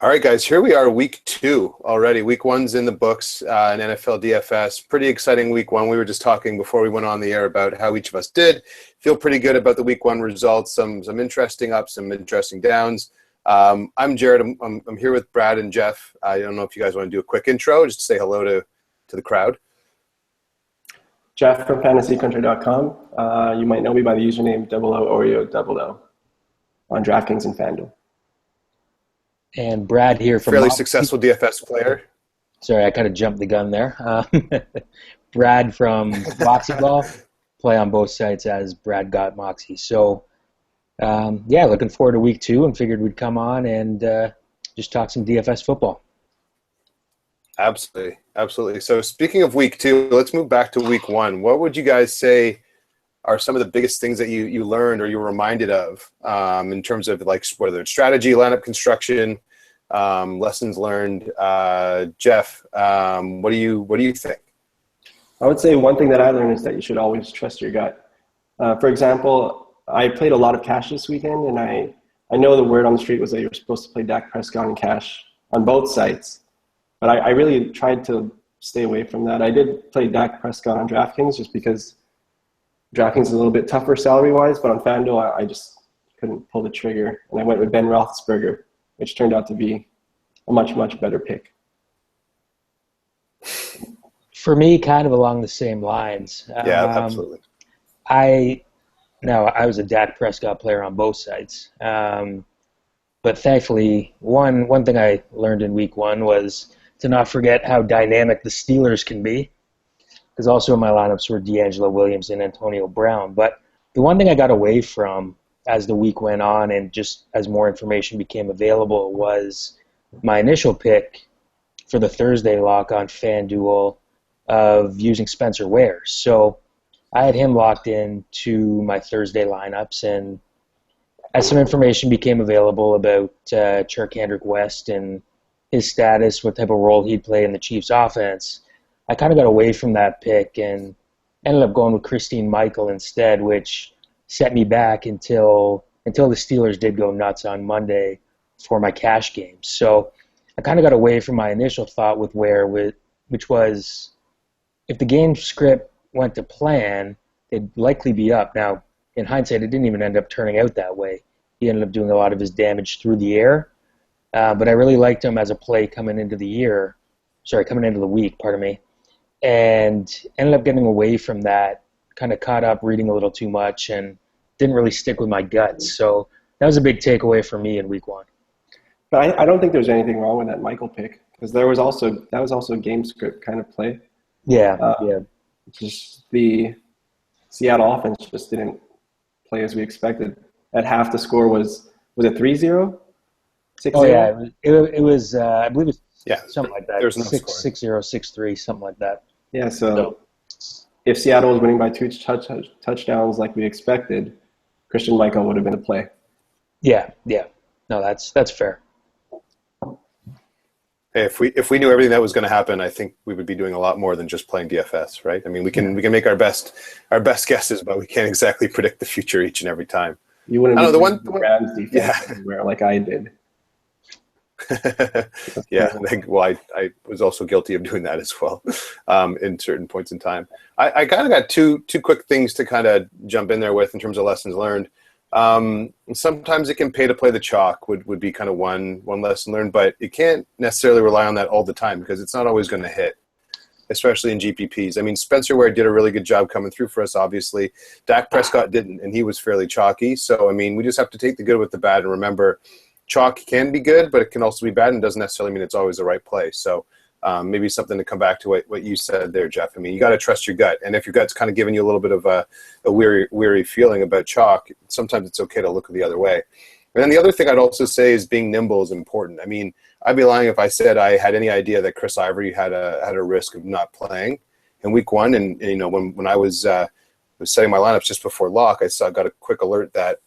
All right, guys, here we are, week 2 already. Week 1's in the books in NFL DFS. Pretty exciting week 1. We were just talking before we went on the air about how each of us did. Feel pretty good about the week 1 results, some interesting ups, some interesting downs. I'm Jared. I'm here with Brad and Jeff. I don't know if you guys want to do a quick intro, just to say hello to the crowd. Jeff from fantasycountry.com. You might know me by the username 00Oreo00 on DraftKings and FanDuel. And Brad here from fairly successful DFS player. Sorry, I kind of jumped the gun there. Brad from Moxie Golf, play on both sites as Brad Got Moxie. So, looking forward to week 2 and figured we'd come on and just talk some DFS football. Absolutely. So speaking of week 2, let's move back to week 1. What would you guys say are some of the biggest things that you learned or you were reminded of in terms of like whether it's strategy, lineup construction, lessons learned? Jeff, what do you think? I would say one thing that I learned is that you should always trust your gut. For example, I played a lot of cash this weekend, and I know the word on the street was that you were supposed to play Dak Prescott in cash on both sites, but I really tried to stay away from that. I did play Dak Prescott on DraftKings just because DraftKings is a little bit tougher salary-wise, but on FanDuel, I just couldn't pull the trigger, and I went with Ben Roethlisberger, which turned out to be a much, much better pick. For me, kind of along the same lines. Yeah, absolutely. I was a Dak Prescott player on both sides, but thankfully, one thing I learned in week 1 was to not forget how dynamic the Steelers can be, because also in my lineups were D'Angelo Williams and Antonio Brown. But the one thing I got away from as the week went on and just as more information became available was my initial pick for the Thursday lock on FanDuel of using Spencer Ware. So I had him locked in to my Thursday lineups, and as some information became available about Chark West and his status, what type of role he'd play in the Chiefs' offense, I kind of got away from that pick and ended up going with Christine Michael instead, which set me back until the Steelers did go nuts on Monday for my cash game. So I kind of got away from my initial thought with Ware, which was if the game script went to plan, they'd likely be up. Now, in hindsight, it didn't even end up turning out that way. He ended up doing a lot of his damage through the air, but I really liked him as a play coming into the week, and ended up getting away from that, kind of caught up reading a little too much and didn't really stick with my guts. So that was a big takeaway for me in week 1. But I don't think there's anything wrong with that Michael pick, because that was also a game script kind of play. Yeah. Just the Seattle offense just didn't play as we expected. At half, the score was it 3-0? 6-0? Oh yeah, it was. I believe it's something like that. There's no 6-0, 6-3, something like that. Yeah. So if Seattle was winning by 2 touchdowns like we expected, Christian Michael would have been a play. Yeah. No, that's fair. Hey, if we knew everything that was going to happen, I think we would be doing a lot more than just playing DFS, right? I mean, we can make our best guesses, but we can't exactly predict the future each and every time. You wouldn't know the Rams defense everywhere like I did. Yeah, well, I was also guilty of doing that as well in certain points in time. I kind of got two quick things to kind of jump in there with in terms of lessons learned. Sometimes it can pay to play the chalk would be kind of one lesson learned, but you can't necessarily rely on that all the time because it's not always going to hit, especially in GPPs. I mean, Spencer Ware did a really good job coming through for us, obviously. Dak Prescott didn't, and he was fairly chalky. So, I mean, we just have to take the good with the bad and remember chalk can be good, but it can also be bad and doesn't necessarily mean it's always the right play. So maybe something to come back to what you said there, Jeff. I mean, you got to trust your gut. And if your gut's kind of giving you a little bit of a weary feeling about chalk, sometimes it's okay to look the other way. And then the other thing I'd also say is being nimble is important. I mean, I'd be lying if I said I had any idea that Chris Ivory had a risk of not playing in week 1. And you know, when I was setting my lineups just before lock, I got a quick alert that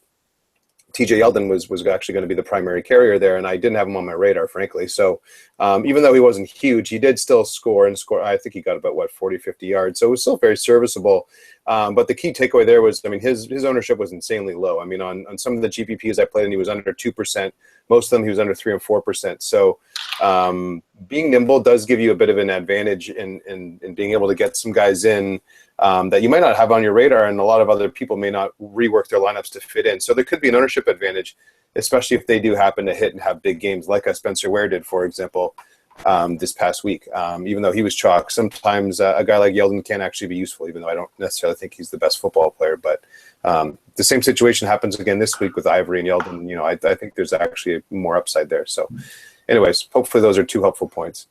TJ Yeldon was actually going to be the primary carrier there, and I didn't have him on my radar, frankly. So even though he wasn't huge, he did still score. I think he got about, 40, 50 yards. So it was still very serviceable. But the key takeaway there was, I mean, his ownership was insanely low. I mean, on some of the GPPs I played in, he was under 2%. most of them he was under 3 and 4%. So being nimble does give you a bit of an advantage in being able to get some guys in that you might not have on your radar, and a lot of other people may not rework their lineups to fit in. So there could be an ownership advantage, especially if they do happen to hit and have big games like a Spencer Ware did, for example, this past week. Even though he was chalk, sometimes a guy like Yeldon can actually be useful, even though I don't necessarily think he's the best football player. But the same situation happens again this week with Ivory and Yeldon. You know, I think there's actually more upside there. So anyways, hopefully those are two helpful points.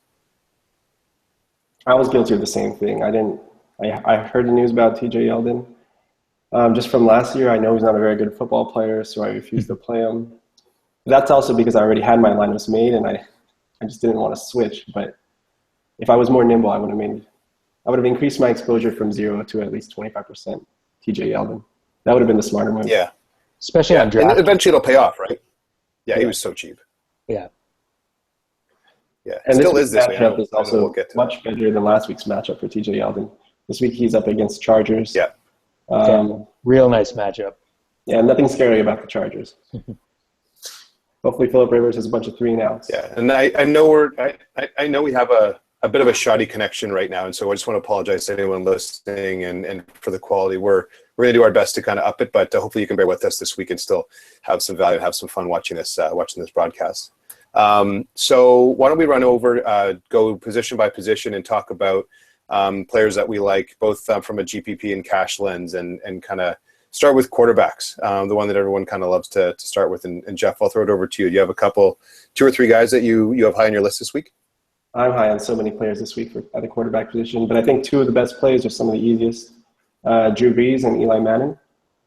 I was guilty of the same thing. I heard the news about TJ Yeldon. Just from last year, I know he's not a very good football player, so I refused to play him. That's also because I already had my lineups made, and I just didn't want to switch. But if I was more nimble, I would have increased my exposure from 0 to at least 25%. TJ Yeldon. That would have been the smarter move. Yeah. Especially on draft. And eventually it'll pay off, right? Yeah, he was so cheap. Yeah. Yeah. And Still this is this matchup week. is also much better than last week's matchup for TJ Yeldon. This week he's up against Chargers. Yeah. Real nice matchup. Yeah, nothing scary about the Chargers. Hopefully Phillip Rivers has a bunch of 3 and outs. Yeah, and I know we have a bit of a shoddy connection right now, and so I just want to apologize to anyone listening and for the quality. We're going to do our best to kind of up it, but hopefully you can bear with us this week and still have some value and have some fun watching this broadcast. So why don't we run over, go position by position and talk about players that we like, both from a GPP and cash lens, and kind of start with quarterbacks, the one that everyone kind of loves to start with. And Jeff, I'll throw it over to you. Do you have 2 or 3 guys that you have high on your list this week? I'm high on so many players this week at the quarterback position, but I think 2 of the best plays are some of the easiest. Drew Brees and Eli Manning,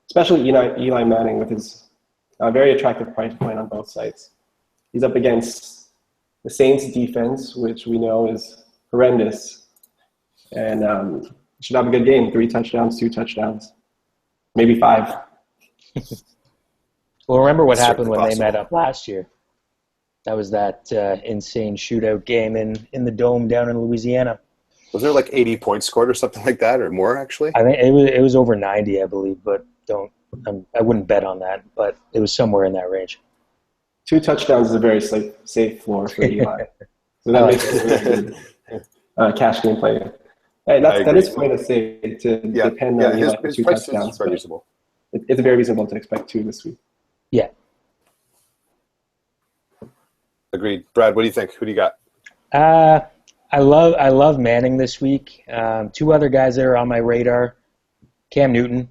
especially Eli Manning with his very attractive price point on both sides. He's up against the Saints defense, which we know is horrendous, and should have a good game. 3 touchdowns, 2 touchdowns, maybe 5. Well, remember what That's happened when possible. they met up last year? That was that insane shootout game in the Dome down in Louisiana. Was there like 80 points scored or something like that, or more actually? I think it was over 90, I believe, but I wouldn't bet on that, but it was somewhere in that range. 2 touchdowns is a very safe floor for Eli. So that makes it a really good cash game play. Hey, that is quite a save to depend on Eli for 2 touchdowns. Very reasonable. It's very reasonable to expect 2 this week. Yeah. Agreed. Brad, what do you think? Who do you got? I love Manning this week. 2 other guys that are on my radar. Cam Newton.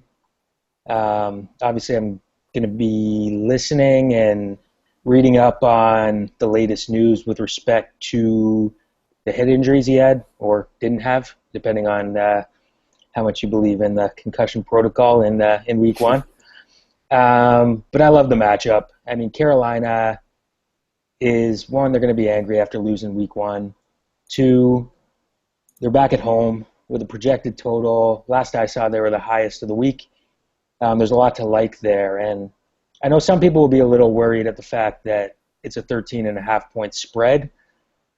Obviously, I'm going to be listening and reading up on the latest news with respect to the head injuries he had or didn't have, depending on how much you believe in the concussion protocol in week 1. But I love the matchup. I mean, Carolina is, 1, they're going to be angry after losing week 1. 2, they're back at home with a projected total. Last I saw, they were the highest of the week. There's a lot to like there. And I know some people will be a little worried at the fact that it's a 13.5-point spread.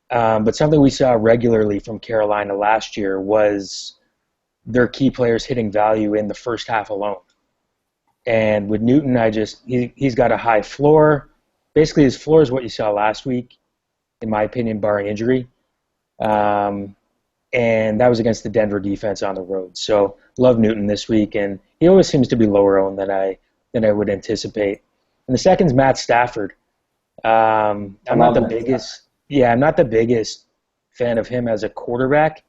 But something we saw regularly from Carolina last year was their key players hitting value in the first half alone. And with Newton, he's got a high floor. Basically, his floor is what you saw last week, in my opinion, barring injury. And that was against the Denver defense on the road. So love Newton this week, and he always seems to be lower owned than I would anticipate. And the second's Matt Stafford. I'm not the biggest fan of him as a quarterback.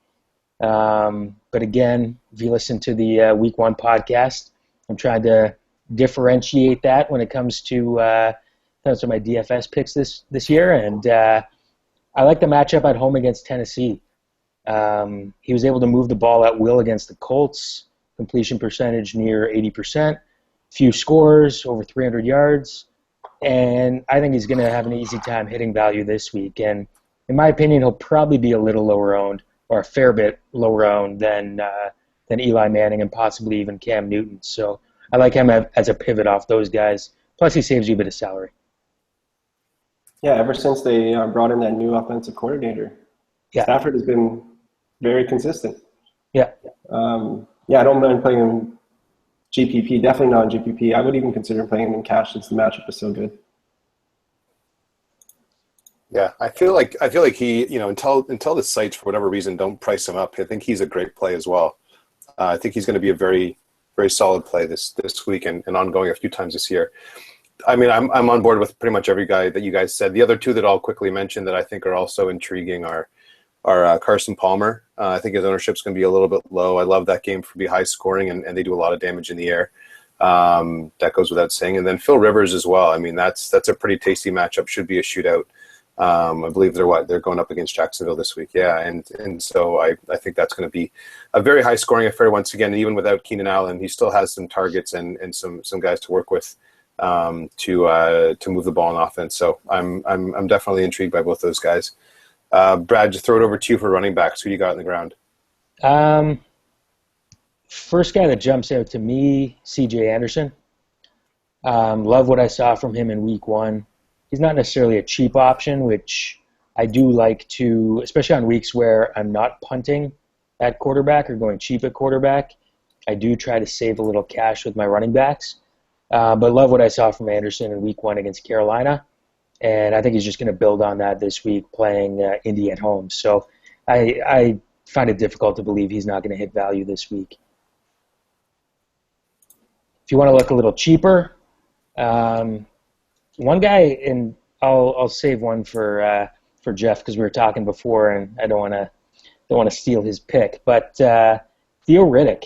But again, if you listen to the Week 1 podcast, I'm trying to differentiate that when it comes to my DFS picks this year. And I like the matchup at home against Tennessee. He was able to move the ball at will against the Colts, completion percentage near 80%, few scores, over 300 yards. And I think he's going to have an easy time hitting value this week. And in my opinion, he'll probably be a little lower owned, or a fair bit lower owned than Eli Manning and possibly even Cam Newton. So I like him as a pivot off those guys. Plus, he saves you a bit of salary. Yeah, ever since they brought in that new offensive coordinator, Stafford has been very consistent. Yeah. I don't mind playing him GPP. Definitely not in GPP. I would even consider playing him in cash since the matchup is so good. Yeah, I feel like he, until the sites for whatever reason don't price him up, I think he's a great play as well. I think he's going to be a very, very solid play this week and ongoing a few times this year. I mean, I'm on board with pretty much every guy that you guys said. The other two that I'll quickly mention that I think are also intriguing are Carson Palmer. I think his ownership's going to be a little bit low. I love that game for be high scoring, and they do a lot of damage in the air. That goes without saying. And then Phil Rivers as well. I mean, that's a pretty tasty matchup. Should be a shootout. I believe they're going up against Jacksonville this week. Yeah, and so I think that's going to be a very high scoring affair once again. And even without Keenan Allen, he still has some targets and some guys to work with to move the ball on offense. So I'm definitely intrigued by both those guys. Brad, just throw it over to you for running backs. Who do you got on the ground? First guy that jumps out to me, C.J. Anderson. Love what I saw from him in week 1. He's not necessarily a cheap option, which I do like to, especially on weeks where I'm not punting at quarterback or going cheap at quarterback. I do try to save a little cash with my running backs. But love what I saw from Anderson in week 1 against Carolina. And I think he's just going to build on that this week playing Indy at home. So I find it difficult to believe he's not going to hit value this week. If you want to look a little cheaper, one guy, and I'll save one for Jeff because we were talking before, and I don't want to steal his pick. But Theo Riddick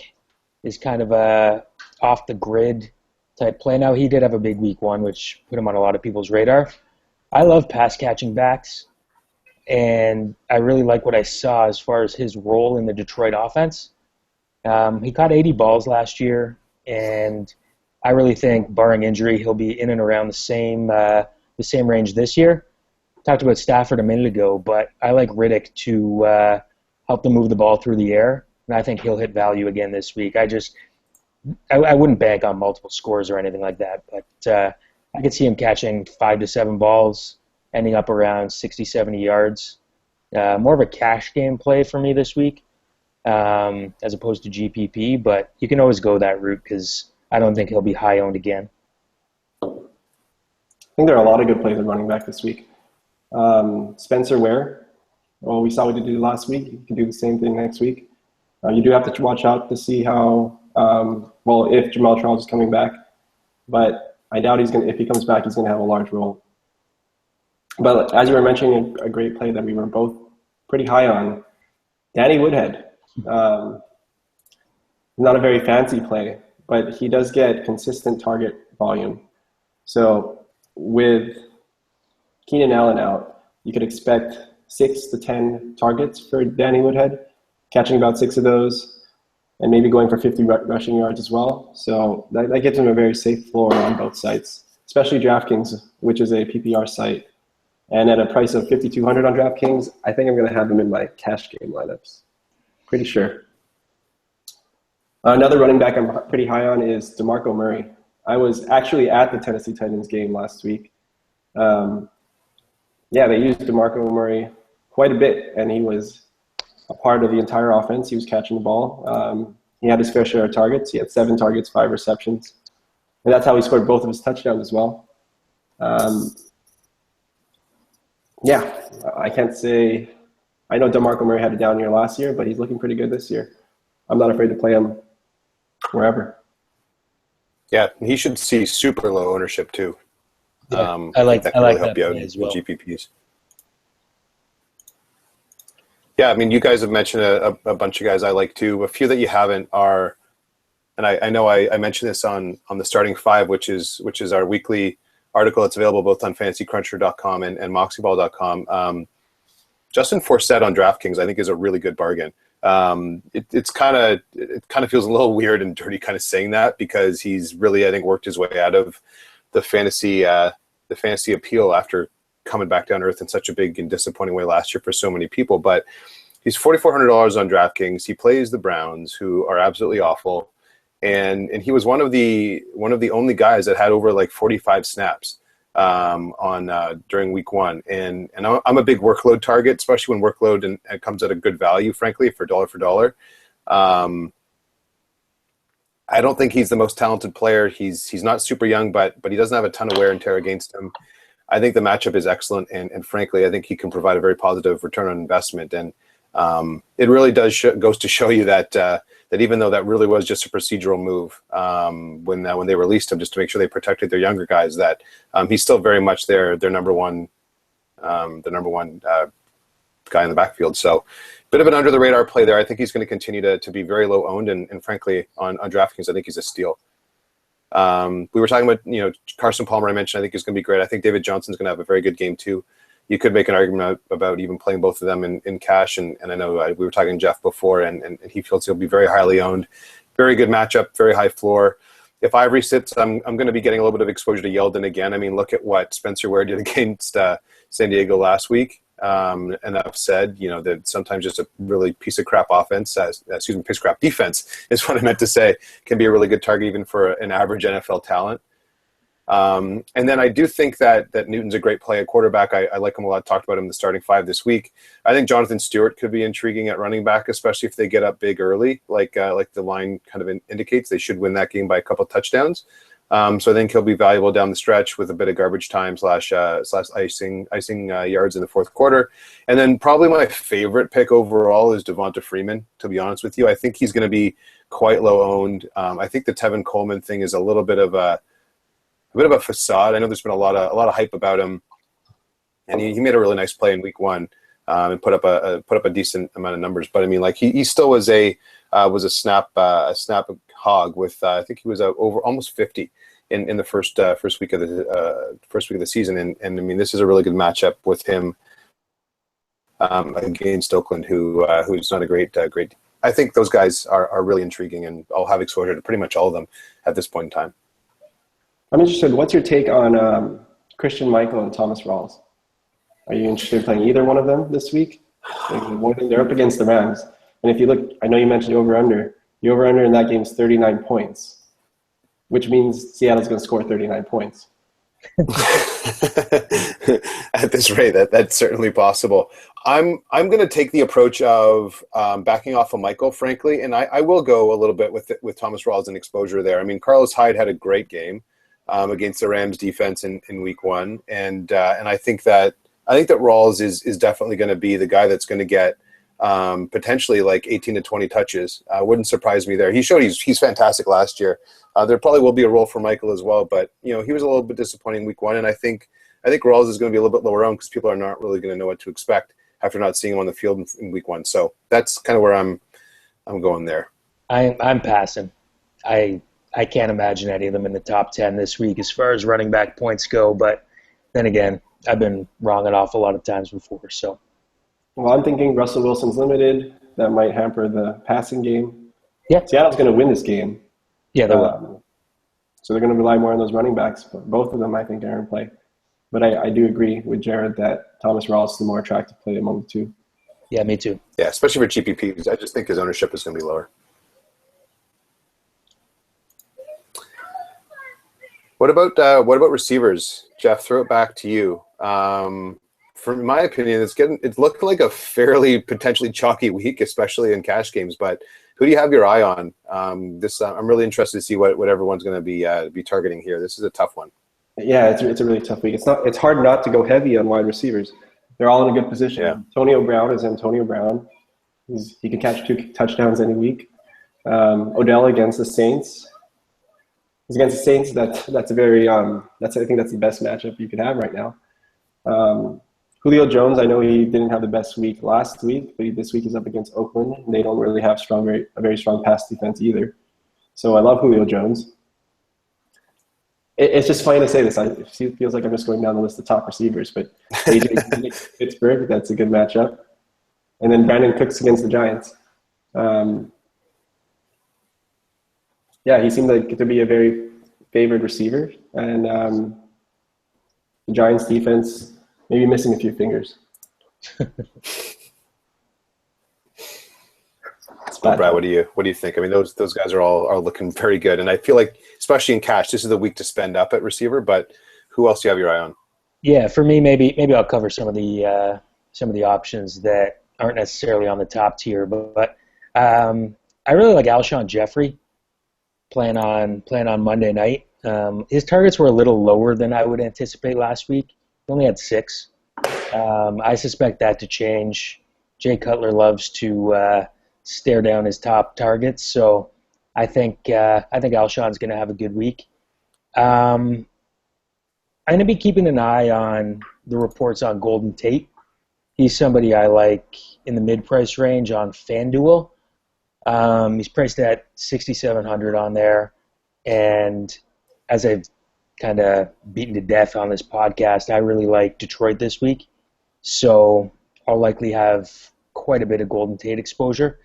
is kind of a off the grid type play. Now he did have a big week 1, which put him on a lot of people's radar. I love pass catching backs, and I really like what I saw as far as his role in the Detroit offense. He caught 80 balls last year, and I really think, barring injury, he'll be in and around the same range this year. Talked about Stafford a minute ago, but I like Riddick to help them move the ball through the air, and I think he'll hit value again this week. I wouldn't bank on multiple scores or anything like that, but I could see him catching 5 to 7 balls, ending up around 60, 70 yards. More of a cash game play for me this week as opposed to GPP, but you can always go that route because I don't think he'll be high owned again. I think there are a lot of good plays at running back this week. Spencer Ware, well, we saw what he did last week. You can do the same thing next week. You do have to watch out to see how, if Jamal Charles is coming back. But I doubt if he comes back, he's going to have a large role. But as you were mentioning, a great play that we were both pretty high on, Danny Woodhead. Not a very fancy play, but he does get consistent target volume. So with Keenan Allen out, you could expect 6 to 10 targets for Danny Woodhead, catching about 6 of those, and maybe going for 50 rushing yards as well. So that gets him a very safe floor on both sites, especially DraftKings, which is a PPR site. And at a price of $5,200 on DraftKings, I think I'm going to have him in my cash game lineups. Pretty sure. Another running back I'm pretty high on is DeMarco Murray. I was actually at the Tennessee Titans game last week. They used DeMarco Murray quite a bit, and he was a part of the entire offense. He was catching the ball. He had his fair share of targets. He had 7 targets, 5 receptions. And that's how he scored both of his touchdowns as well. I can't say – I know DeMarco Murray had a down year last year, but he's looking pretty good this year. I'm not afraid to play him wherever. Yeah, he should see super low ownership too. Yeah, I like that that really help you out as in well. GPPs. Yeah, I mean, you guys have mentioned a bunch of guys I like too. A few that you haven't are, and I know I mentioned this on the starting 5, which is our weekly article that's available both on fantasycruncher.com and moxyball.com. Justin Forsett on DraftKings, I think, is a really good bargain. It kind of feels a little weird and dirty kind of saying that because he's really, I think, worked his way out of the fantasy appeal after coming back down to earth in such a big and disappointing way last year for so many people. But he's $4,400 on DraftKings. He plays the Browns, who are absolutely awful, and he was one of the only guys that had over like 45 snaps during week 1. And I'm a big workload target, especially when workload and comes at a good value, frankly, for dollar. I don't think he's the most talented player. He's not super young, but he doesn't have a ton of wear and tear against him. I think the matchup is excellent, and frankly, I think he can provide a very positive return on investment. And it really does goes to show you that that even though that really was just a procedural move when they released him, just to make sure they protected their younger guys, that he's still very much their number one guy in the backfield. So, bit of an under the radar play there. I think he's going to continue to be very low owned, and frankly, on DraftKings, I think he's a steal. We were talking about, Carson Palmer, I mentioned, I think he's going to be great. I think David Johnson's going to have a very good game too. You could make an argument about even playing both of them in cash, and I know we were talking to Jeff before, and he feels he'll be very highly owned. Very good matchup, very high floor. If Ivory sits, I'm going to be getting a little bit of exposure to Yeldon again. I mean, look at what Spencer Ware did against San Diego last week. And I've said, that sometimes just a really piece of crap piece of crap defense is what I meant to say, can be a really good target even for an average NFL talent. And then I do think that Newton's a great play at quarterback. I like him a lot. Talked about him in the starting five this week. I think Jonathan Stewart could be intriguing at running back, especially if they get up big early, like the line kind of indicates. They should win that game by a couple touchdowns. So I think he'll be valuable down the stretch with a bit of garbage time slash icing yards in the fourth quarter. And then probably my favorite pick overall is Devonta Freeman, to be honest with you. I think he's going to be quite low owned. I think the Tevin Coleman thing is a little bit of a facade. I know there's been a lot of hype about him, and he made a really nice play in week one and put up a decent amount of numbers. But I mean, like he still was a snap hog with I think he was over almost 50 in the first week of the season, and I mean, this is a really good matchup with him against Oakland, who's not a great. I think those guys are really intriguing, and I'll have exposure to pretty much all of them at this point in time. I'm interested. What's your take on Christian Michael and Thomas Rawls? Are you interested in playing either one of them this week? They're up against the Rams. And if you look, I know you mentioned over-under. The over-under in that game is 39 points, which means Seattle's going to score 39 points. At this rate, that's certainly possible. I'm going to take the approach of backing off of Michael, frankly, and I will go a little bit with Thomas Rawls and exposure there. I mean, Carlos Hyde had a great game against the Rams defense in week one, and I think that Rawls is definitely going to be the guy that's going to get potentially like 18 to 20 touches. Wouldn't surprise me there. He showed he's fantastic last year. There probably will be a role for Michael as well, but he was a little bit disappointing week one, and I think Rawls is going to be a little bit lower owned because people are not really going to know what to expect after not seeing him on the field in week one. So that's kind of where I'm going there. I'm passing. I can't imagine any of them in the top 10 this week as far as running back points go, but then again, I've been wrong an awful lot of times before. So, well, I'm thinking Russell Wilson's limited. That might hamper the passing game. Yeah, Seattle's going to win this game. Yeah, they will. So they're going to rely more on those running backs. But both of them, I think, are in play. But I do agree with Jared that Thomas Rawls is the more attractive play among the two. Yeah, me too. Yeah, especially for GPPs. I just think his ownership is going to be lower. What about receivers, Jeff? Throw it back to you. From my opinion, it's looked like a fairly potentially chalky week, especially in cash games. But who do you have your eye on? I'm really interested to see what everyone's going to be targeting here. This is a tough one. Yeah, it's a really tough week. It's hard not to go heavy on wide receivers. They're all in a good position. Yeah. Antonio Brown is Antonio Brown. He can catch 2 touchdowns any week. Odell against the Saints. He's against the Saints. That's a very I think that's the best matchup you could have right now. Julio Jones, I know he didn't have the best week last week, but this week he's up against Oakland. And they don't really have a very strong pass defense either. So I love Julio Jones. It's just funny to say this. It feels like I'm just going down the list of top receivers, but AJ Pittsburgh, that's a good matchup. And then Brandon Cooks against the Giants. Yeah, he seemed like to be a very favored receiver. And the Giants defense maybe missing a few fingers. Brad, what do you think? I mean, those guys are looking very good, and I feel like, especially in cash, this is the week to spend up at receiver. But who else do you have your eye on? Yeah, for me, maybe I'll cover some of the options that aren't necessarily on the top tier, but I really like Alshon Jeffrey playing on Monday night. His targets were a little lower than I would anticipate last week. He only had 6. I suspect that to change. Jay Cutler loves to stare down his top targets, so I think Alshon's going to have a good week. I'm going to be keeping an eye on the reports on Golden Tate. He's somebody I like in the mid-price range on FanDuel. He's priced at 6,700 on there, and as I've kind of beaten to death on this podcast, I really like Detroit this week, so I'll likely have quite a bit of Golden Tate exposure.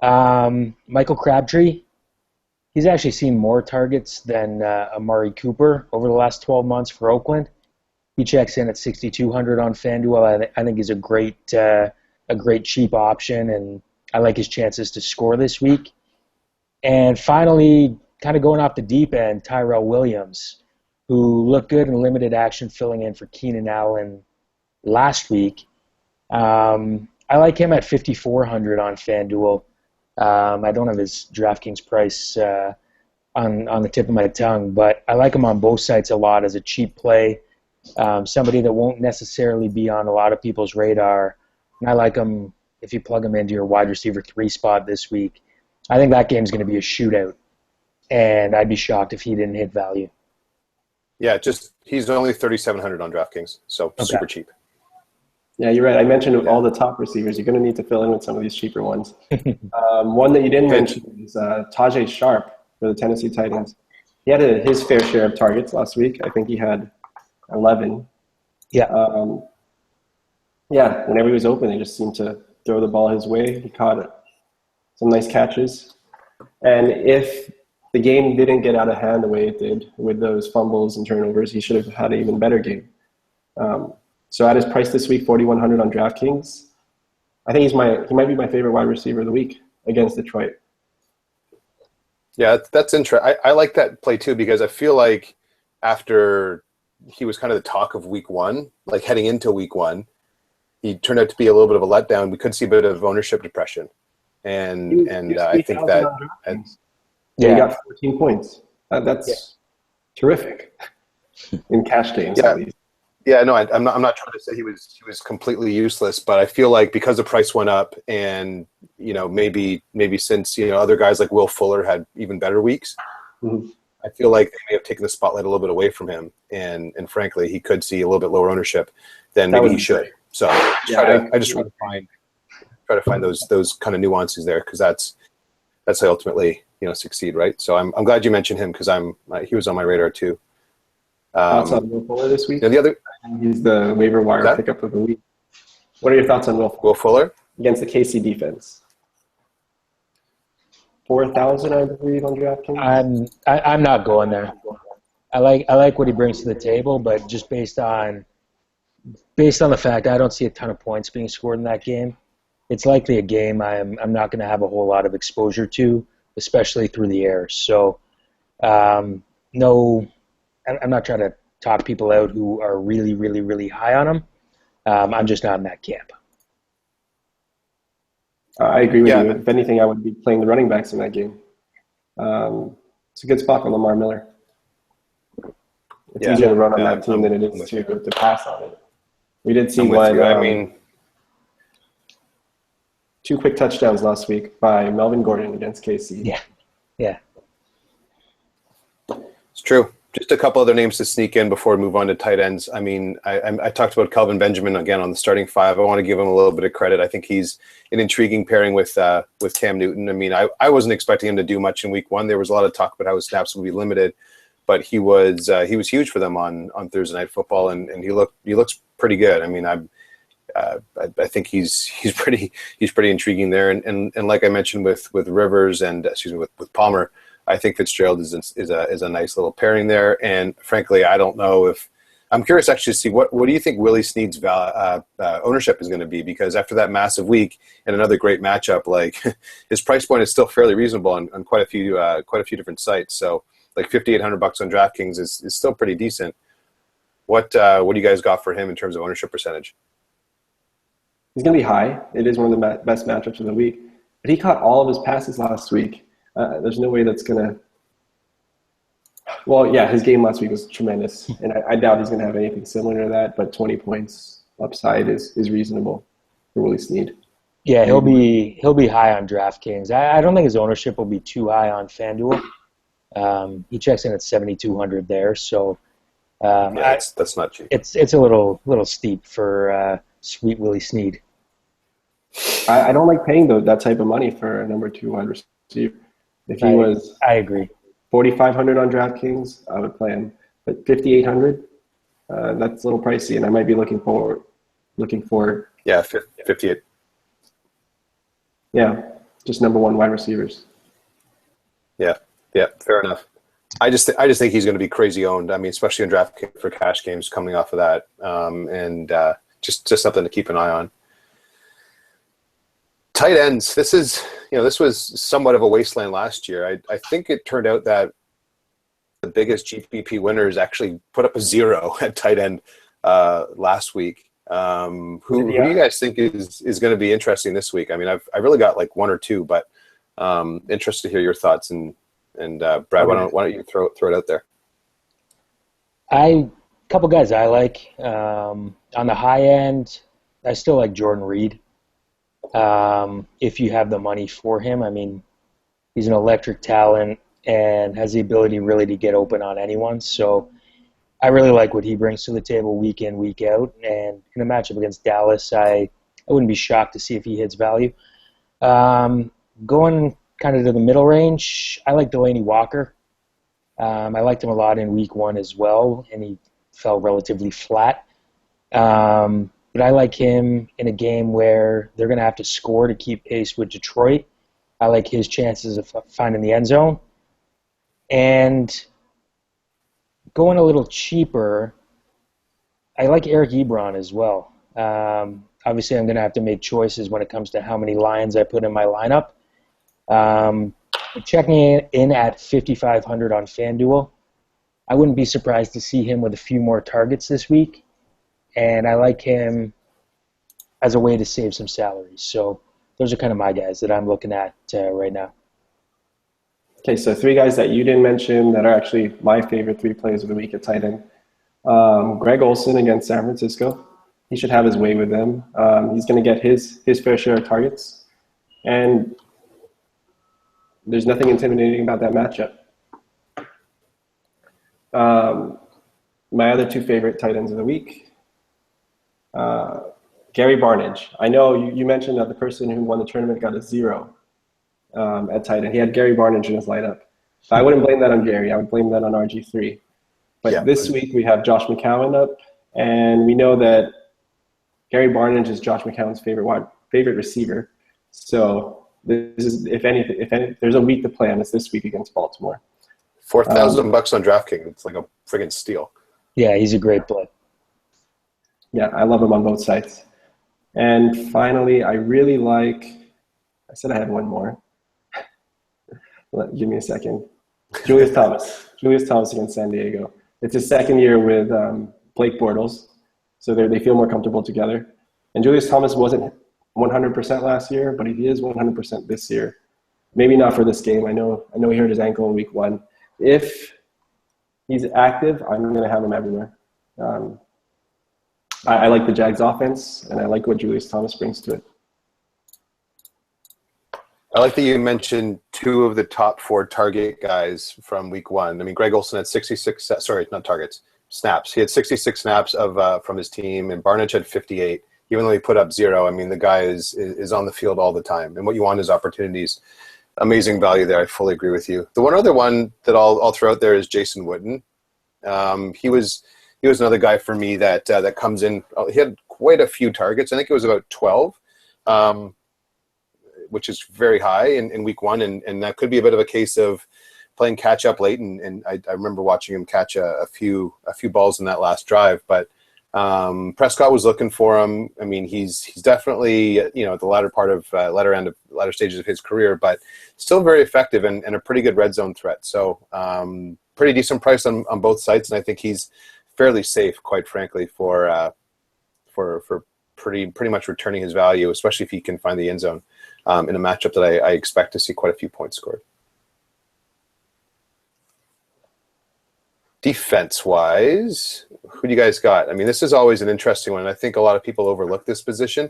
Michael Crabtree, he's actually seen more targets than Amari Cooper over the last 12 months for Oakland. He checks in at 6,200 on FanDuel. I think he's a great cheap option, and I like his chances to score this week. And finally, kind of going off the deep end, Tyrell Williams, who looked good in limited action filling in for Keenan Allen last week. I like him at 5,400 on FanDuel. I don't have his DraftKings price on the tip of my tongue, but I like him on both sites a lot as a cheap play. Somebody that won't necessarily be on a lot of people's radar. And I like him if you plug him into your wide receiver 3 spot this week. I think that game's going to be a shootout, and I'd be shocked if he didn't hit value. Yeah, he's only 3,700 on DraftKings, so super cheap. Yeah, you're right. I mentioned all the top receivers. You're going to need to fill in with some of these cheaper ones. One that you didn't mention is Tajay Sharp for the Tennessee Titans. He had his fair share of targets last week. I think he had 11. Yeah. Whenever he was open, they just seemed to throw the ball his way. He caught some nice catches. And if the game didn't get out of hand the way it did with those fumbles and turnovers, he should have had an even better game. So at his price this week, 4,100 on DraftKings, I think he might be my favorite wide receiver of the week against Detroit. Yeah, that's interesting. I like that play too, because I feel like after he was kind of the talk of week 1, like heading into week 1, he turned out to be a little bit of a letdown. We could see a bit of ownership depression. And I think that he got 14 points. That's terrific in cash games at least. Yeah, no, I'm not trying to say he was completely useless, but I feel like because the price went up, and maybe since other guys like Will Fuller had even better weeks, I feel like they may have taken the spotlight a little bit away from him, and frankly, he could see a little bit lower ownership than maybe he should. So I just try to find those kind of nuances there, because that's how I ultimately succeed, right? So I'm glad you mentioned him, because he was on my radar too. Thoughts on Will Fuller this week? The other, he's the waiver wire pickup of the week. What are your thoughts on Will Fuller against the KC defense? 4,000, I believe, on DraftKings. I'm not going there. I like what he brings to the table, but just based on the fact I don't see a ton of points being scored in that game, it's likely a game I'm not going to have a whole lot of exposure to, especially through the air. So, no. I'm not trying to talk people out who are really, really, really high on him. I'm just not in that camp. I agree with you. If anything, I would be playing the running backs in that game. It's a good spot for Lamar Miller. It's easier to run on that team than it is to pass on it. We did see one. 2 quick touchdowns last week by Melvin Gordon against KC. Yeah. It's true. Just a couple other names to sneak in before we move on to tight ends. I mean, I talked about Kelvin Benjamin again on the starting 5. I want to give him a little bit of credit. I think he's an intriguing pairing with Cam Newton. I mean, I wasn't expecting him to do much in week 1. There was a lot of talk about how his snaps would be limited, but he was huge for them on Thursday Night Football, and he looks pretty good. I mean, I think he's pretty intriguing there, and like I mentioned with Rivers and with Palmer, I think Fitzgerald is a nice little pairing there. And frankly, I don't know if I'm curious actually to see what do you think Willie Snead's ownership is going to be, because after that massive week and another great matchup, like his price point is still fairly reasonable on quite a few different sites. So like $5,800 on DraftKings is still pretty decent. What do you guys got for him in terms of ownership percentage? He's going to be high. It is one of the best matchups of the week. But he caught all of his passes last week. There's no way that's going to Well, yeah, his game last week was tremendous, and I doubt he's going to have anything similar to that. But 20 points upside is reasonable for Willie Snead. Yeah, he'll be high on DraftKings. I don't think his ownership will be too high on FanDuel. He checks in at 7,200 there, so that's not cheap. It's a little steep for sweet Willie Snead. I don't like paying that type of money for a number 2 wide receiver. If he was, I agree. 4,500 on DraftKings, I would play him. But 5,800, that's a little pricey, and I might be looking for. Yeah, 58. Yeah, just number 1 wide receivers. Yeah, fair enough. I just think he's going to be crazy owned. I mean, especially in DraftKings for cash games coming off of that, and just something to keep an eye on. Tight ends. This was somewhat of a wasteland last year. I think it turned out that the biggest GPP winners actually put up a 0 at tight end last week. Who do you guys think is going to be interesting this week? I mean, I've really got like 1 or 2, but interested to hear your thoughts. And Brad, why don't you throw it out there? Couple guys I like on the high end. I still like Jordan Reed. If you have the money for him, I mean, he's an electric talent and has the ability really to get open on anyone. So I really like what he brings to the table week in, week out. And in a matchup against Dallas, I wouldn't be shocked to see if he hits value. Going kind of to the middle range, I like Delaney Walker. I liked him a lot in week 1 as well, and he fell relatively flat. But I like him in a game where they're going to have to score to keep pace with Detroit. I like his chances of finding the end zone. And going a little cheaper, I like Eric Ebron as well. Obviously, I'm going to have to make choices when it comes to how many Lions I put in my lineup. Checking in at 5,500 on FanDuel, I wouldn't be surprised to see him with a few more targets this week. And I like him as a way to save some salary. So those are kind of my guys that I'm looking at right now. Okay, so 3 guys that you didn't mention that are actually my favorite 3 plays of the week at tight end. Greg Olsen against San Francisco. He should have his way with them. He's going to get his fair share of targets. And there's nothing intimidating about that matchup. My other 2 favorite tight ends of the week. Gary Barnidge. I know you mentioned that the person who won the tournament got a 0 at tight end. He had Gary Barnidge in his lineup. I wouldn't blame that on Gary. I would blame that on RG3. But this week we have Josh McCown up, and we know that Gary Barnidge is Josh McCown's favorite receiver. So this is if there's a week to play on, it's this week against Baltimore. $4,000 on DraftKings. It's like a friggin' steal. Yeah, he's a great play. Yeah, I love him on both sides. And finally, I really like – I said I had 1 more. Give me a second. Julius Thomas. Julius Thomas against San Diego. It's his 2nd year with Blake Bortles, so they feel more comfortable together. And Julius Thomas wasn't 100% last year, but he is 100% this year. Maybe not for this game. I know he hurt his ankle in week 1. If he's active, I'm going to have him everywhere. I like the Jags offense, and I like what Julius Thomas brings to it. I like that you mentioned 2 of the top 4 target guys from week 1. I mean, Greg Olsen had 66 – sorry, not targets, snaps. He had 66 snaps from his team, and Barnidge had 58. Even though he put up 0, I mean, the guy is on the field all the time. And what you want is opportunities. Amazing value there. I fully agree with you. The one other one that I'll throw out there is Jason Witten. He was another guy for me that comes in. He had quite a few targets. I think it was about 12, which is very high in week 1. And that could be a bit of a case of playing catch up late. And I remember watching him catch a few balls in that last drive. But Prescott was looking for him. I mean, he's definitely, at the latter stages of his career, but still very effective and a pretty good red zone threat. So pretty decent price on both sides. And I think he's fairly safe, quite frankly, for pretty much returning his value, especially if he can find the end zone in a matchup that I expect to see quite a few points scored. Defense-wise, who do you guys got? I mean, this is always an interesting one. I think a lot of people overlook this position.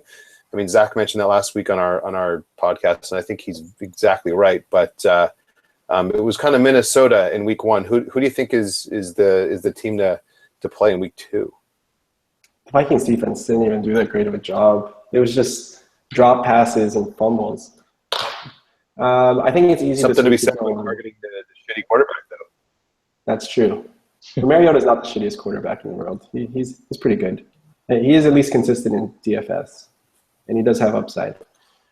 I mean, Zach mentioned that last week on our podcast, and I think he's exactly right. But it was kind of Minnesota in week 1. Who do you think is the team to play in week 2? The Vikings defense didn't even do that great of a job. It was just drop passes and fumbles. I think it's easy Something to be said about targeting the shitty quarterback, though. That's true. Mariota is not the shittiest quarterback in the world. He's pretty good. He is at least consistent in DFS, and he does have upside.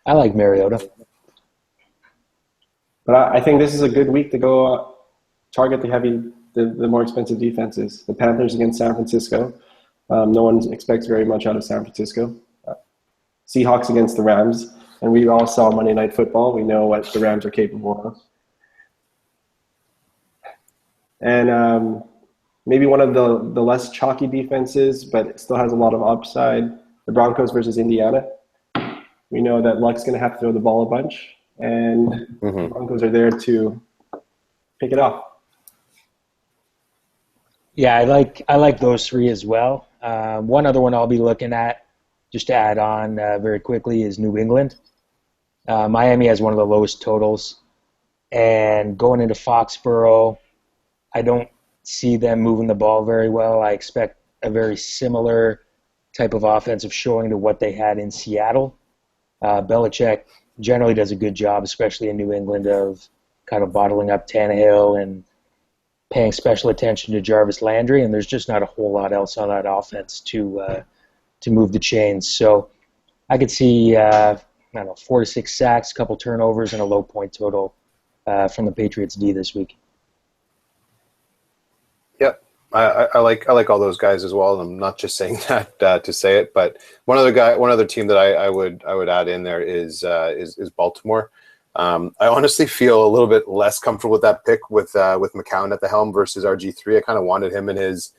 I like Mariota. But I think this is a good week to go target the more expensive defenses. The Panthers against San Francisco. No one expects very much out of San Francisco. Seahawks against the Rams. And we all saw Monday Night Football. We know what the Rams are capable of. And maybe one of the less chalky defenses, but it still has a lot of upside, the Broncos versus Indiana. We know that Luck's going to have to throw the ball a bunch, and the Broncos are there to pick it off. Yeah, I like those 3 as well. One other one I'll be looking at, just to add on very quickly, is New England. Miami has one of the lowest totals. And going into Foxborough, I don't see them moving the ball very well. I expect a very similar type of offensive showing to what they had in Seattle. Belichick generally does a good job, especially in New England, of kind of bottling up Tannehill and paying special attention to Jarvis Landry, and there's just not a whole lot else on that offense to move the chains. So I could see 4 to 6 sacks, a couple turnovers, and a low point total from the Patriots D this week. Yep, I like all those guys as well. I'm not just saying that to say it, but one other team that I would add in there is Baltimore. I honestly feel a little bit less comfortable with that pick with McCown at the helm versus RG3. I kind of wanted him and his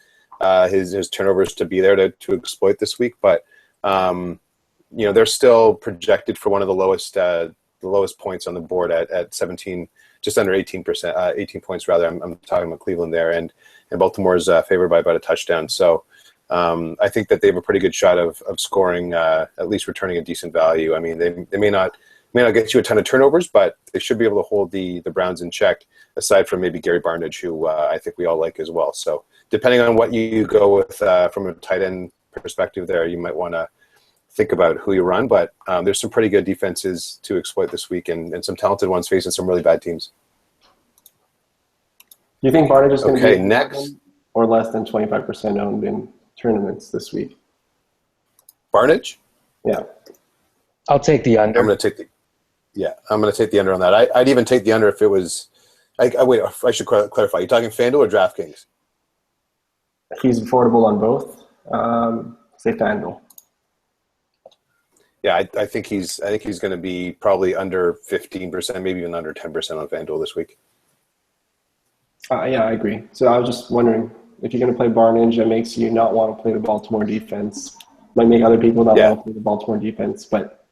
turnovers to be there to exploit this week, but they're still projected for one of the lowest points on the board at 17, just under 18%, 18 points rather. I'm talking about Cleveland there, and Baltimore is favored by about a touchdown. So I think that they have a pretty good shot of scoring, at least returning a decent value. I mean, they may not get you a ton of turnovers, but they should be able to hold the Browns in check, aside from maybe Gary Barnidge, who I think we all like as well. So depending on what you go with from a tight end perspective there, you might want to think about who you run. But there's some pretty good defenses to exploit this week and some talented ones facing some really bad teams. Do you think Barnidge is going to be next or less than 25% owned in tournaments this week? Barnidge? Yeah. I'll take the under. I'm going to take the under on that. I'd even take the under if it was. Wait, I should clarify. You talking FanDuel or DraftKings? He's affordable on both. Say FanDuel. Yeah, I think he's going to be probably under 15%, maybe even under 10% on FanDuel this week. Yeah, I agree. So I was just wondering, if you're going to play Barnidge, that makes you not want to play the Baltimore defense. Might make other people not want to play the Baltimore defense, but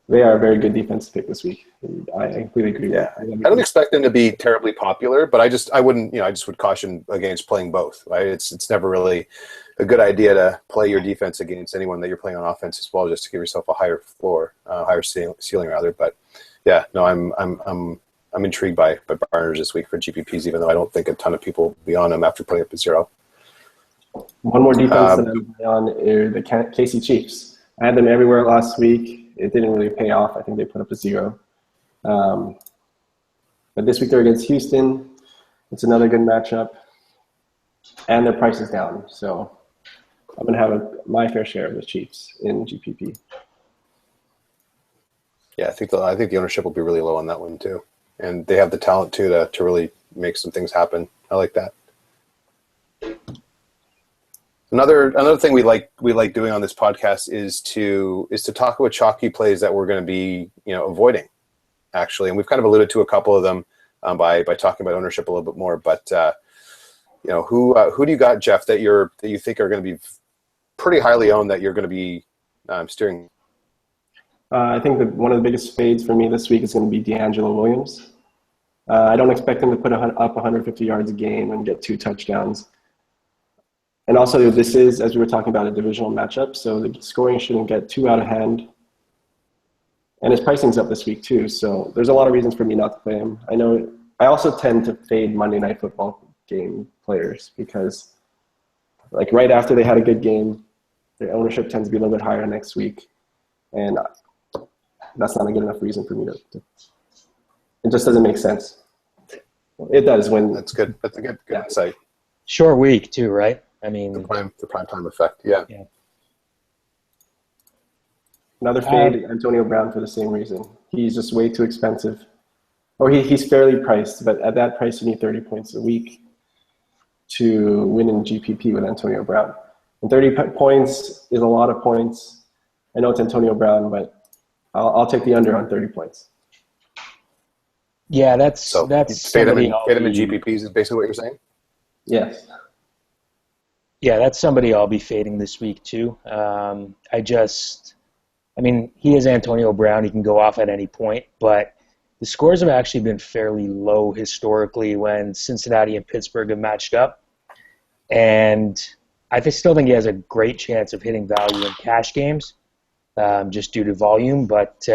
they are a very good defense to pick this week. I completely agree. Yeah, I don't expect them to be terribly popular, but I just would caution against playing both. Right? It's never really a good idea to play your defense against anyone that you're playing on offense as well, just to give yourself a higher floor, higher ceiling rather. But yeah, no, I'm intrigued by Barnidge this week for GPPs, even though I don't think a ton of people will be on him after putting up a 0. One more defense that I'm on are the KC Chiefs. I had them everywhere last week. It didn't really pay off. I think they put up a 0. But this week they're against Houston. It's another good matchup. And their price is down. So I'm going to have my fair share of the Chiefs in GPP. Yeah, I think the ownership will be really low on that one too. And they have the talent too to really make some things happen. I like that. Another thing we like doing on this podcast is to talk about chalky plays that we're going to be avoiding, actually, and we've kind of alluded to a couple of them by talking about ownership a little bit more. But who do you got, Jeff, that you think are going to be pretty highly owned that you're going to be steering? I think that one of the biggest fades for me this week is going to be D'Angelo Williams. I don't expect him to put up 150 yards a game and get 2 touchdowns. And also, this is, as we were talking about, a divisional matchup, so the scoring shouldn't get too out of hand. And his pricing's up this week too, so there's a lot of reasons for me not to play him. I also tend to fade Monday Night Football game players because, like, right after they had a good game, their ownership tends to be a little bit higher next week, and that's not a good enough reason for me to it just doesn't make sense. It does when... That's good. That's a good insight. Short week too, right? I mean... The prime time effect, yeah. Another fade, Antonio Brown, for the same reason. He's just way too expensive. Or he's fairly priced, but at that price you need 30 points a week to win in GPP with Antonio Brown. And 30 points is a lot of points. I know it's Antonio Brown, but I'll take the under on 30 points. Yeah, that's fade him in GPPs is basically what you're saying? Yes. Yeah, that's somebody I'll be fading this week too. He is Antonio Brown. He can go off at any point, but the scores have actually been fairly low historically when Cincinnati and Pittsburgh have matched up. And I still think he has a great chance of hitting value in cash games just due to volume, but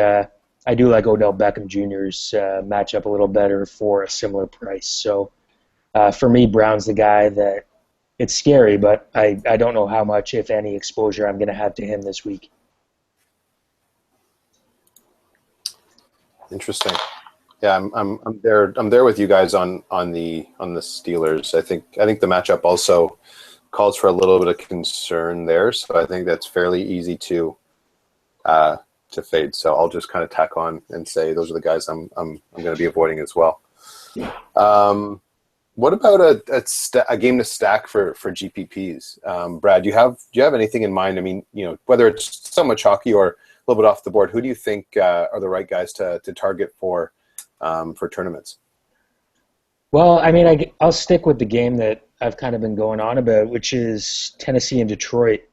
I do like Odell Beckham Jr.'s matchup a little better for a similar price. So for me, Brown's the guy that it's scary, but I don't know how much, if any, exposure I'm going to have to him this week. Interesting. Yeah, I'm there with you guys on the Steelers. I think the matchup also calls for a little bit of concern there, so I think that's fairly easy to fade. So I'll just kind of tack on and say those are the guys I'm going to be avoiding as well. What about a game to stack for GPPs? Brad, do you have anything in mind? I mean, whether it's somewhat chalky or a little bit off the board, who do you think are the right guys to target for tournaments? Well, I mean, I'll stick with the game that I've kind of been going on about, which is Tennessee and Detroit.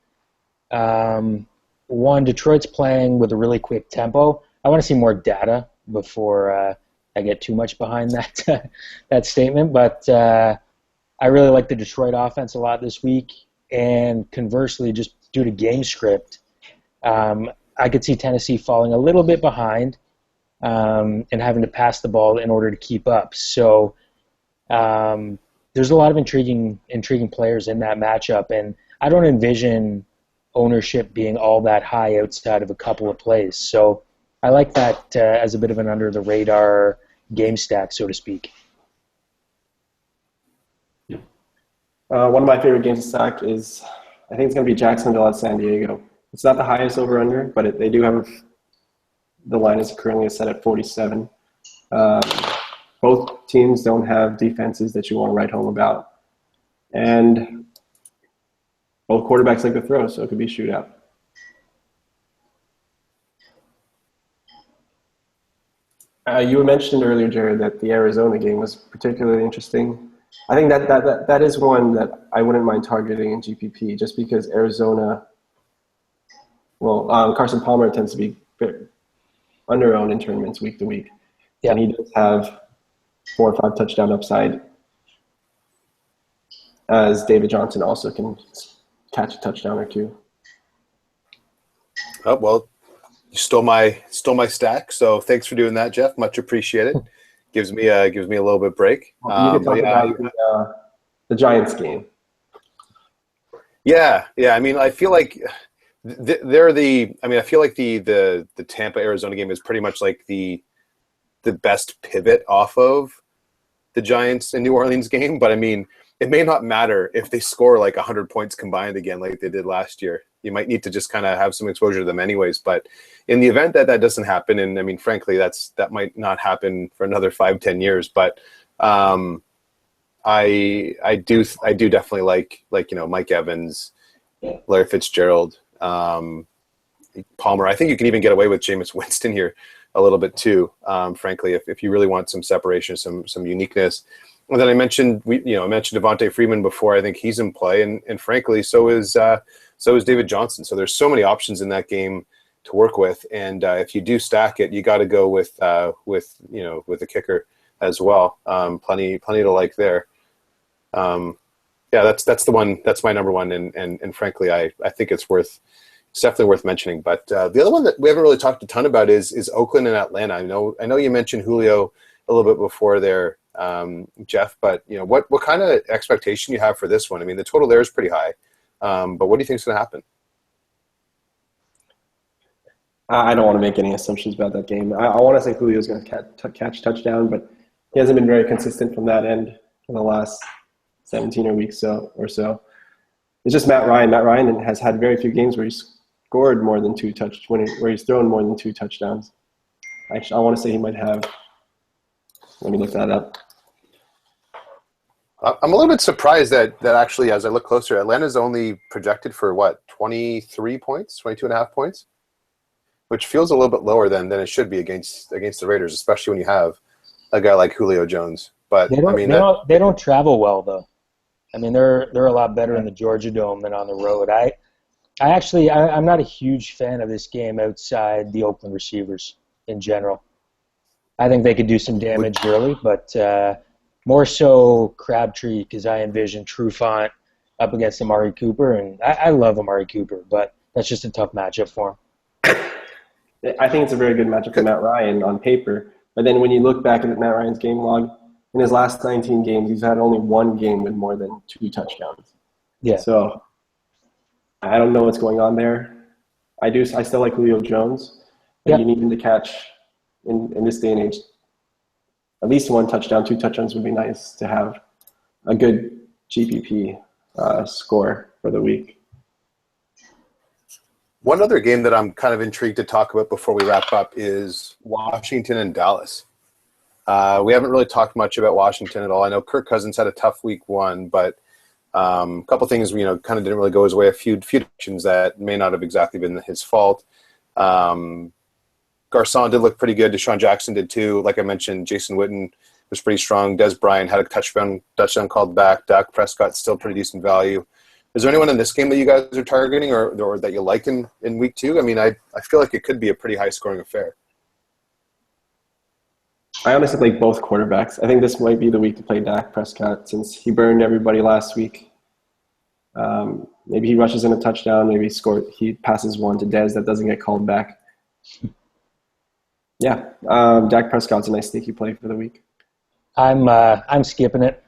Detroit's playing with a really quick tempo. I want to see more data before I get too much behind that statement, but I really like the Detroit offense a lot this week, and conversely, just due to game script, I could see Tennessee falling a little bit behind and having to pass the ball in order to keep up. So there's a lot of intriguing players in that matchup, and I don't envision ownership being all that high outside of a couple of plays. So I like that as a bit of an under-the-radar game stack, so to speak. One of my favorite games to stack is, I think it's going to be Jacksonville at San Diego. It's not the highest over-under, but they do have the line is currently set at 47. Both teams don't have defenses that you want to write home about. And both quarterbacks like to throw, so it could be a shootout. You mentioned earlier, Jared, that the Arizona game was particularly interesting. I think that is one that I wouldn't mind targeting in GPP, just because Arizona, Carson Palmer tends to be under-owned in tournaments week to week. Yeah. And he does have 4 or 5 touchdown upside, as David Johnson also can catch a touchdown or 2. Oh, well, you stole my stack, so thanks for doing that, Jeff. Much appreciated. Gives me a little bit break. You can talk about the Giants game. Yeah. I mean, I feel like I feel like the Tampa Arizona game is pretty much like the best pivot off of the Giants and New Orleans game. But I mean, it may not matter if they score like 100 points combined again, like they did last year. You might need to just kind of have some exposure to them anyways. But in the event that doesn't happen, and I mean, frankly, that might not happen for another 5-10 years. But I do definitely like Mike Evans, Larry Fitzgerald, Palmer. I think you can even get away with Jameis Winston here a little bit too. Frankly, if you really want some separation, some uniqueness. And then I mentioned Devontae Freeman before. I think he's in play, and frankly, so is David Johnson. So there's so many options in that game to work with, and if you do stack it, you got to go with a kicker as well. Plenty to like there. Yeah, that's the one. That's my number one, and frankly, I think it's definitely worth mentioning. But the other one that we haven't really talked a ton about is Oakland and Atlanta. I know you mentioned Julio a little bit before there, Jeff. But what kind of expectation you have for this one? I mean, the total there is pretty high, but what do you think is going to happen? I don't want to make any assumptions about that game. I want to say Julio's going to catch touchdown, but he hasn't been very consistent from that end for the last 17 weeks or so. It's just Matt Ryan. Matt Ryan has had very few games where he's scored more than where he's thrown more than 2 touchdowns. I want to say he might have. Let me look that up. I'm a little bit surprised that actually, as I look closer, Atlanta's only projected for 23 points, 22 and a half points, which feels a little bit lower than it should be against the Raiders, especially when you have a guy like Julio Jones. But they don't travel well though. I mean, they're a lot better in the Georgia Dome than on the road. I'm not a huge fan of this game outside the Oakland receivers in general. I think they could do some damage early, but more so Crabtree, because I envision Trufant up against Amari Cooper, and I love Amari Cooper, but that's just a tough matchup for him. I think it's a very good matchup for Matt Ryan on paper, but then when you look back at Matt Ryan's game log, in his last 19 games, he's had only one game with more than 2 touchdowns. Yeah. So I don't know what's going on there. I still like Julio Jones, but you need him to catch in this day and age. At least 1 touchdown, 2 touchdowns would be nice to have a good GPP score for the week. One other game that I'm kind of intrigued to talk about before we wrap up is Washington and Dallas. We haven't really talked much about Washington at all. I know Kirk Cousins had a tough week 1, but a couple things kind of didn't really go his way. A few actions that may not have exactly been his fault. Garcon did look pretty good. Deshaun Jackson did too. Like I mentioned, Jason Witten was pretty strong. Des Bryant had a touchdown called back. Dak Prescott still pretty decent value. Is there anyone in this game that you guys are targeting or that you like in week 2? I mean, I feel like it could be a pretty high-scoring affair. I honestly like both quarterbacks. I think this might be the week to play Dak Prescott since he burned everybody last week. Maybe he rushes in a touchdown. Maybe he passes one to Dez that doesn't get called back. Yeah, Dak Prescott's a nice sneaky play for the week. I'm skipping it.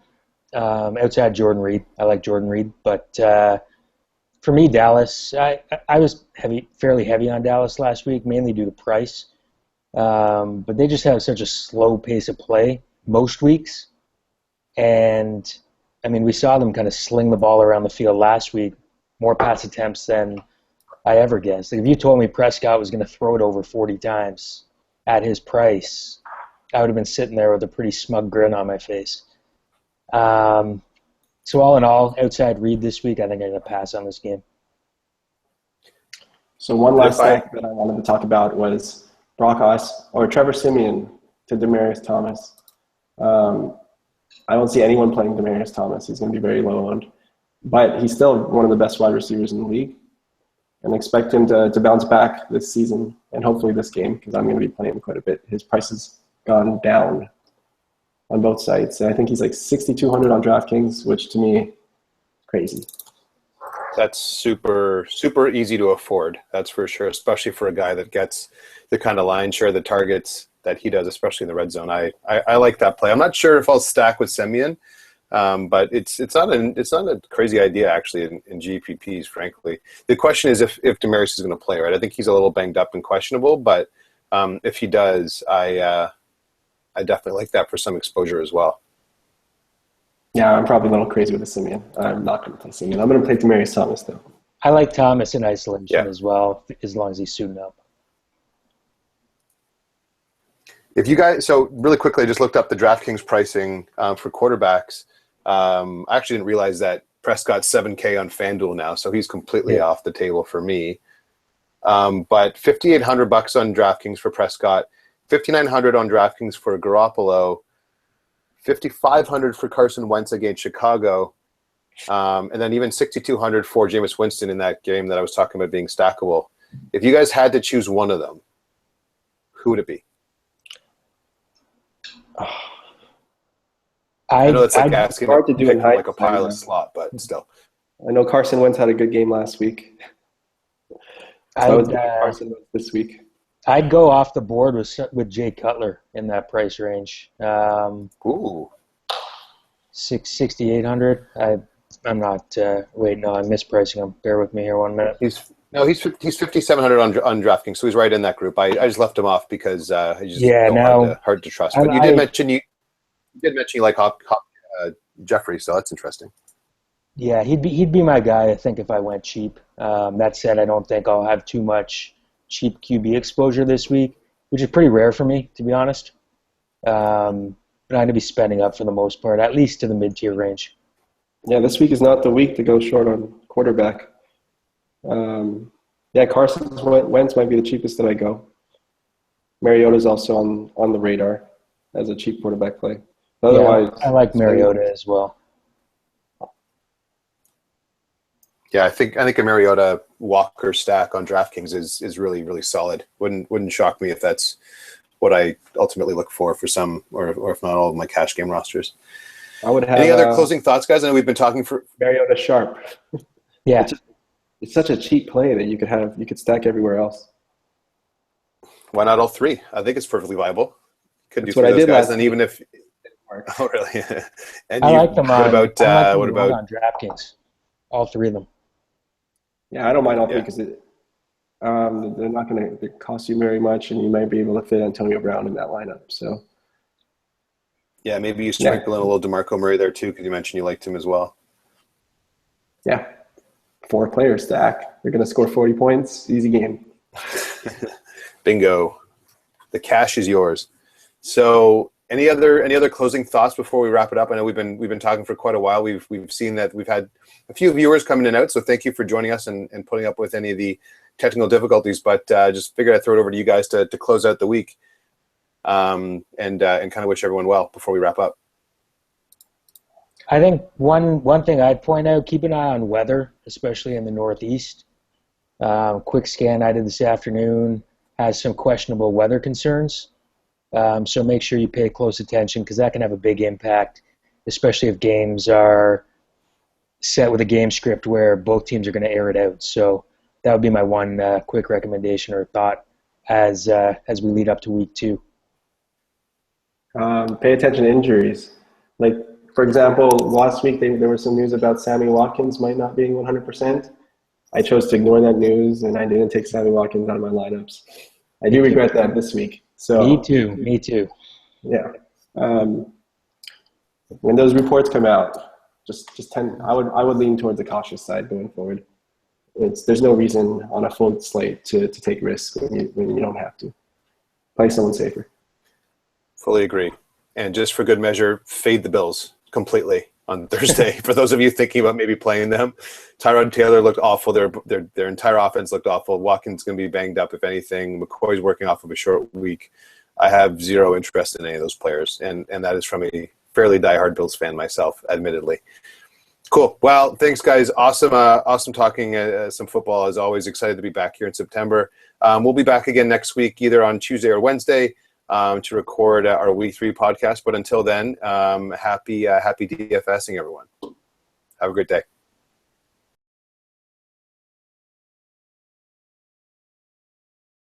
Outside Jordan Reed, I like Jordan Reed, but for me, Dallas. I was fairly heavy on Dallas last week, mainly due to price. But they just have such a slow pace of play most weeks. And, I mean, we saw them kind of sling the ball around the field last week, more pass attempts than I ever guessed. Like, if you told me Prescott was going to throw it over 40 times at his price, I would have been sitting there with a pretty smug grin on my face. So all in all, outside Reed this week, I think I'm going to pass on this game. So one last thing that I wanted to talk about was Trevor Siemian to Demaryius Thomas. I don't see anyone playing Demaryius Thomas. He's going to be very low owned. But he's still one of the best wide receivers in the league. And expect him to bounce back this season and hopefully this game because I'm going to be playing him quite a bit. His price has gone down on both sides. And I think he's like 6,200 on DraftKings, which to me is crazy. That's super, super easy to afford. That's for sure, especially for a guy that gets the kind of line share, the targets that he does, especially in the red zone. I like that play. I'm not sure if I'll stack with Siemian, but it's not a crazy idea actually in GPPs, frankly. The question is if Demaryius is going to play, right? I think he's a little banged up and questionable, but if he does, I definitely like that for some exposure as well. Yeah, I'm probably a little crazy with the Siemian. I'm not going to play Siemian. I'm going to play Demaryius Thomas, though. I like Thomas in isolation as well, as long as he's suiting up. If you guys, so really quickly, I just looked up the DraftKings pricing for quarterbacks. I actually didn't realize that Prescott's $7K on FanDuel now, so he's completely off the table for me. But $5,800 on DraftKings for Prescott, $5,900 on DraftKings for Garoppolo, $5,500 for Carson Wentz against Chicago, and then even $6,200 for Jameis Winston in that game that I was talking about being stackable. If you guys had to choose one of them, who would it be? I know it's like I'd, asking hard to to do pick in like a hindsight, pile yeah. of slot, but still. I know Carson Wentz had a good game last week, so I was thinking Carson Wentz this week. I'd go off the board with Jay Cutler in that price range. Ooh. 6,800. I'm not. Wait, no, I'm mispricing him. Bear with me here 1 minute. He's 5,700 on DraftKings, so he's right in that group. I just left him off because I just hard to trust. But you did mention you like Jeffrey, so that's interesting. Yeah, he'd be my guy, I think, if I went cheap. That said, I don't think I'll have too much cheap QB exposure this week, which is pretty rare for me, to be honest. But I'm going to be spending up for the most part, at least to the mid-tier range. Yeah, this week is not the week to go short on quarterback. Carson Wentz might be the cheapest that I go. Mariota's also on the radar as a cheap quarterback play. Otherwise, I like Mariota as well. Yeah, I think a Mariota Walker stack on DraftKings is really, really solid. Wouldn't shock me if that's what I ultimately look for some, or if not all of my cash game rosters. I would have any other closing thoughts, guys? I know we've been talking for Mariota Sharp. Yeah, it's such a cheap play that you could stack everywhere else. Why not all three? I think it's perfectly viable. That's what I did last week. Even if oh really? And I like them. What about on DraftKings? All three of them. Yeah, I don't mind all three because they're not going to cost you very much, and you might be able to fit Antonio Brown in that lineup. So, yeah, maybe you sprinkle in a little DeMarco Murray there too, because you mentioned you liked him as well. Yeah, 4-player stack. They're going to score 40 points. Easy game. Bingo. The cash is yours. So, any other closing thoughts before we wrap it up? I know we've been talking for quite a while. We've seen that we've had a few viewers coming in and out, so thank you for joining us and putting up with any of the technical difficulties. But just figured I'd throw it over to you guys to close out the week, and kind of wish everyone well before we wrap up. I think one thing I'd point out: keep an eye on weather, especially in the Northeast. Quick scan I did this afternoon has some questionable weather concerns. So make sure you pay close attention because that can have a big impact, especially if games are set with a game script where both teams are going to air it out. So that would be my one quick recommendation or thought as we lead up to week 2. Pay attention to injuries. Like, for example, last week there was some news about Sammy Watkins might not being 100%. I chose to ignore that news, and I didn't take Sammy Watkins out of my lineups. I do regret that this week. So Me too. Yeah. When those reports come out, I would lean towards the cautious side going forward. There's no reason on a full slate to take risks when you don't have to. Play someone safer. Fully agree. And just for good measure, fade the Bills completely on Thursday. For those of you thinking about maybe playing them, Tyrod Taylor looked awful. Their entire offense looked awful. Watkins going to be banged up, if anything. McCoy's working off of a short week. I have zero interest in any of those players, and that is from a fairly diehard Bills fan myself, admittedly. Cool. Well, thanks, guys. Awesome talking some football. As always, excited to be back here in September. We'll be back again next week, either on Tuesday or Wednesday, to record our Week 3 podcast. But until then, happy DFSing, everyone. Have a great day.